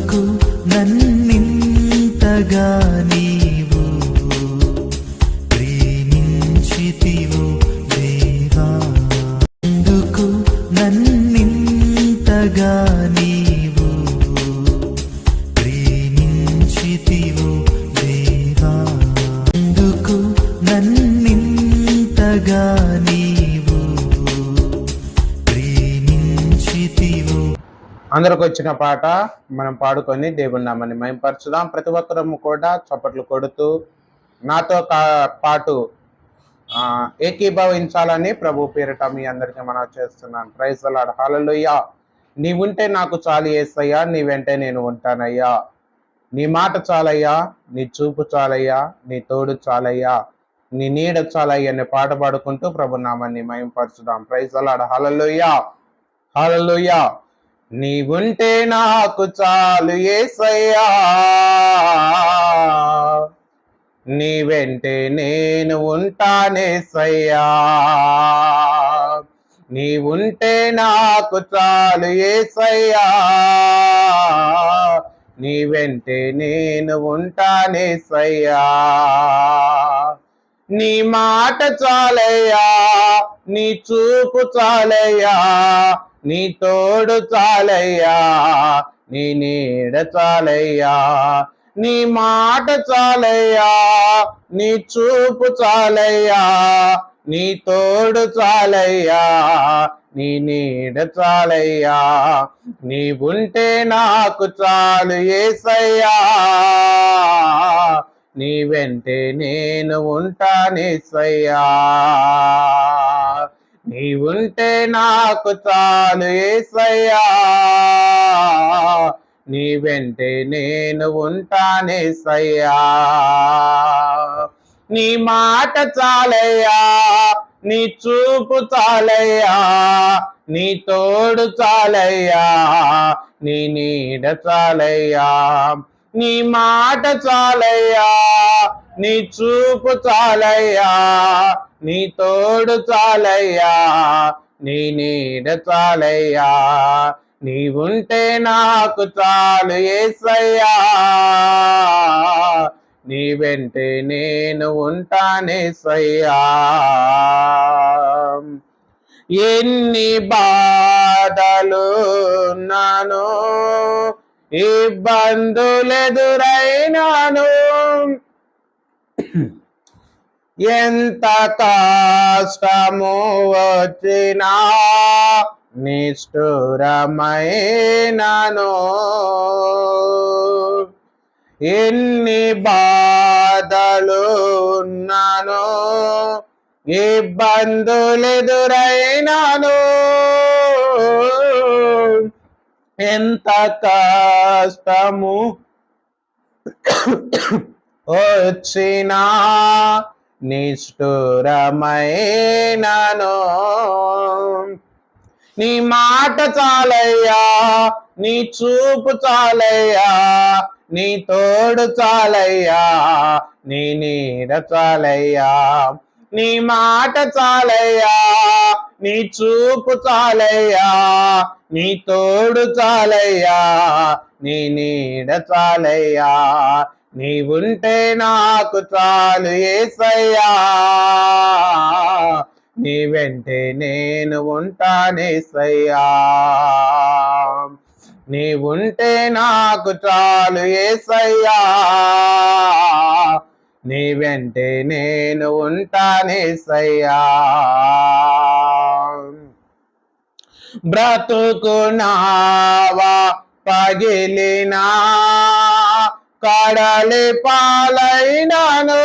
ఎందుకు నన్నింతగా నీవు ప్రేమించితివో దేవా, ఎందుకు నన్నింతగా నీవు ప్రేమించితివో దేవా, ఎందుకు నన్నింతగా నీవు ప్రేమించితివో. అందరికి వచ్చిన పాట మనం పాడుకొని దేవుని నామాన్ని మహిమపరచుదాం. ప్రతి ఒక్కరము కూడా చప్పట్లు కొడుతూ నాతో పాటు ఏకీభవించాలని ప్రభు పేరిట మీ అందరికీ మనం చేస్తున్నాను. ప్రైజ్ ది లార్డ్, హల్లెలూయా. నీవుంటే నాకు చాలు యేసయ్యా, నీ వెంటే నేను ఉంటానయ్యా. నీ మాట చాలయ్యా, నీ చూపు చాలయ్యా, నీ తోడు చాలయ్యా, నీ నీడ చాలయ్యా అనే పాట పాడుకుంటూ ప్రభు నామాన్ని మహిమపరచుదాం. ప్రైజ్ ది లార్డ్, హల్లెలూయా, హల్లెలూయా. నీవుంటే నాకు చాలు యేసయ్యా, నీ వెంటే నేను ఉంటానేసయ్యా. నీవుంటే నాకు చాలు యేసయ్యా, నీ వెంటే నేను ఉంటానేసయ్యా. నీ మాట చాలయ్యా, నీ చూపు చాలయ్యా, నీ తోడు చాలయ్యా, నీ నీడ చాలయ్యా. నీ మాట చాలయ్యా, నీ చూపు చాలయ్యా, నీ తోడు చాలయ్యా, నీ నీడ చాలయ్యా. నీవుంటే నాకు చాలు యేసయ్యా, నీ వెంటే నేను ఉంటానేసయ్యా. నీవుంటే నాకు చాలు యేసయ్యా, నీ వెంటే నేను ఉంటానేసయ్యా. నీ మాట చాలయ్యా, నీ చూపు చాలయ్యా, నీ తోడు చాలయ్యా, నీ నీడ చాలయ్యా. నీ మాట చాలయ్యా, నీ చూపు చాలయ్యా, నీ తోడు చాలయ్యా, నీ నీడ చాలయ్యా. నీవుంటే నాకు చాలు యేసయ్యా, నీ వెంటే నేను ఉంటానేసయ్యా. ఎన్ని బాధలు నాను ఇబ్బందులెదురైనాను, ఎంత కష్టము వచ్చినా నిష్ఠురమైనాను, ఎన్ని బాధలు ఉన్నాను ఇబ్బందులెదురైనాను, ఎంత కష్టము వచ్చినా నిష్ఠురమైనాను. నీ మాట చాలయ్యా, నీ చూపు చాలయ్యా, నీ తోడు చాలయ్యా, నీ నీడ చాలయ్యా. నీ మాట చాలయ్యా, నీ చూపు చాలయ్యా, నీ తోడు చాలయ్యా, నీ నీడ చాలయ్యా. నీవుంటే నాకు చాలు యేసయ్యా, నీ వెంటే నేను ఉంటానేసయ్యా. నీవుంటే నాకు చాలు యేసయ్యా, నీ వెంటే నేను ఉంటానేసయ్యా. బ్రతుకునావా పగిలినా కడలి పాలైనాను,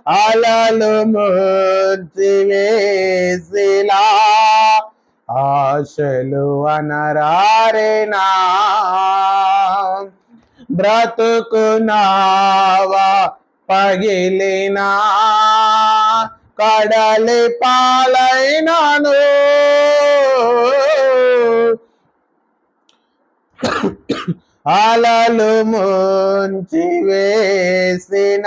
అలలు ముంచి వేసిలా ఆశలు అనరారేనా. బ్రతుకునావా పగిలినా కడలి పాలైనాను, అలలు ముంచి వేసిన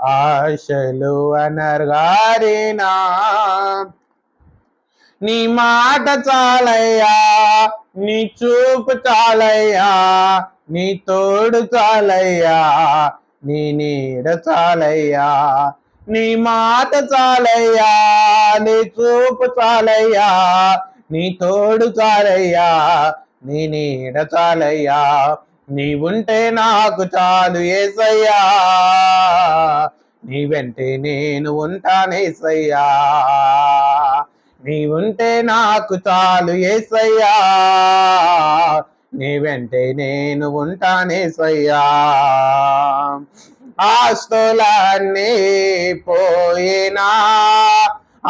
ఆశలు అనర్గారినా. నీ మాట చాలయ్యా, నీ చూపు చాలయ్యా, నీ తోడు చాలయ్యా, నీ నీడ చాలయ్యా, నీ మాట చాలయ్యా, నీ చూపు చాలయ్యా, నీ తోడు చాలయ్యా, నీ నీడ చాలయ్యా, నీ ఉంటే నాకు చాలు యేసయ్యా, నీ వెంటే నేను ఉంటానేసయ్యా, నీ ఉంటే నాకు చాలు యేసయ్యా, నీ వెంటే నేను ఉంటానేసయ్యా. ఆస్తులన్నీ పోయినా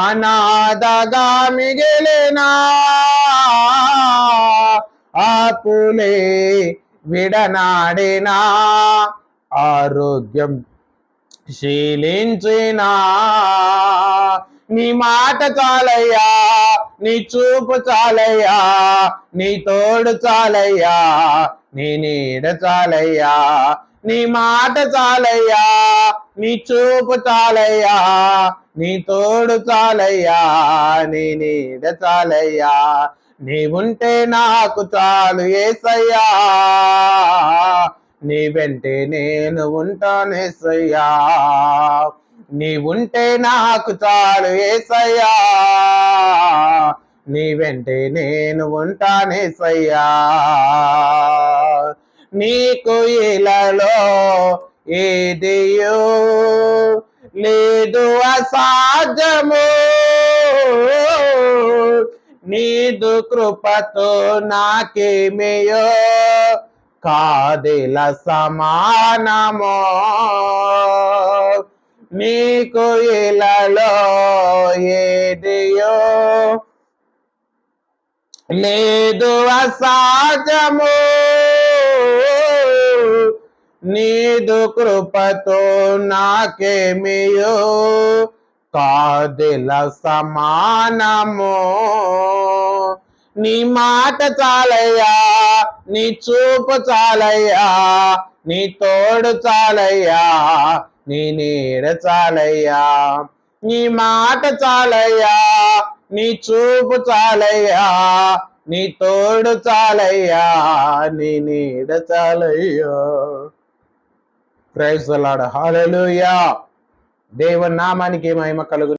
అనాథగా మిగిలినా, ఆపులే విడనాడినా, ఆరోగ్యం శీలించినా, నీ మాట చాలయ్యా, నీ చూపు చాలయ్యా, నీ తోడు చాలయ్యా, నీ నీడ చాలయ్యా, నీ మాట చాలయ్యా, నీ చూపు చాలయ్యా, నీ తోడు చాలయ్యా, నీ నీడ చాలయ్యా, నీ ఉంటే నాకు చాలు యేసయ్యా, నీ వెంటే నేను ఉంటానేసయ్యా, నీ ఉంటే నాకు చాలు యేసయ్యా, నీ వెంటే నేను ఉంటానేసయ్యా. నీకు ఇలలో ఏదియో లేదు అసాధ్యము, నీదు కృపతో నాకేమియో కాదిల సమానమో, నీకు ఇలలో ఏదియో లేదు అసాధ్యము, నీదు కృపతో నాకేమియో కాదిల సమానము, నీ మాట చాలయ్యా, నీ చూపు చాలయ్యా, నీ తోడు చాలయ్యా, నీ నీడ చాలయ్యా, నీ మాట చాలయ్యా, నీ చూపు చాలయ్యా, నీ తోడు చాలయ్యా, నీ నీడ చాలయ్యా. Praise the Lord. హల్లెలూయా. దేవుని నామానికి మహిమ కలుగు.